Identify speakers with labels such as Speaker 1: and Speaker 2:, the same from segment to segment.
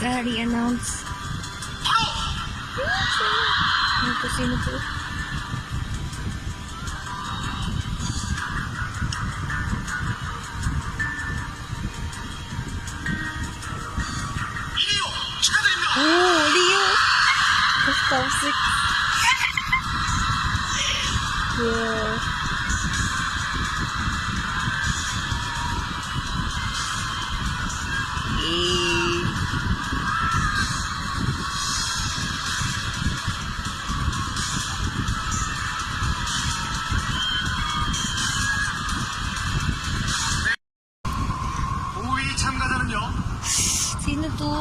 Speaker 1: Nag-announce. Sino po? Oh, Leo! That's toxic. Yeah.
Speaker 2: 참가자는요?
Speaker 1: Sino to?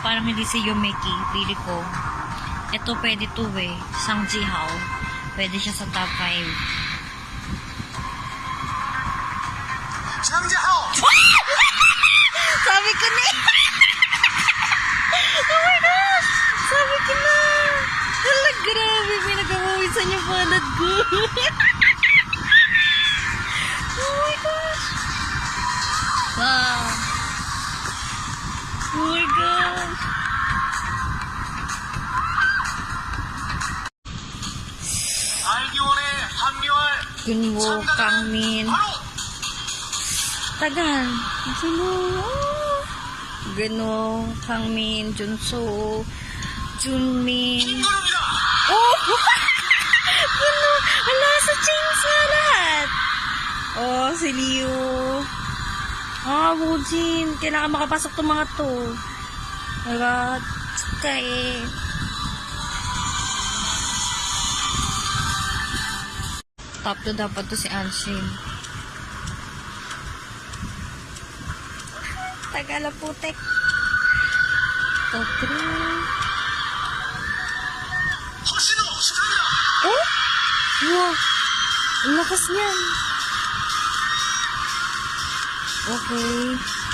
Speaker 1: Parang hindi si Yumeki. Pili ko. Ito pwede to eh. Sang Ji-hao. Pwede siya sa top 5.
Speaker 2: Sang Ji-hao!
Speaker 1: Sabi ko na eh. Oh my gosh! Sabi ko na. Hala, grabe. Pinagawawisan yung palad ko. Oh my gosh! Wow! Oh my gosh!
Speaker 2: 알기원에 합류할
Speaker 1: Gunwo, Kangmin. Tagal. Sino? Gunwo, Kangmin, Junso, Junmin.
Speaker 2: 김건우입니다.
Speaker 1: Oh! Gunwo. Ala, sa chains nga lahat. Oh, si Leo. Bujin. Kailangan makapasok itong mga to. Diba? Kaya top 2 dapat to si Anshin. Tagala putek. Top 3.
Speaker 2: 허신호 축하합니다.
Speaker 1: Oh? Wow. Ang lakas niyan. Okay.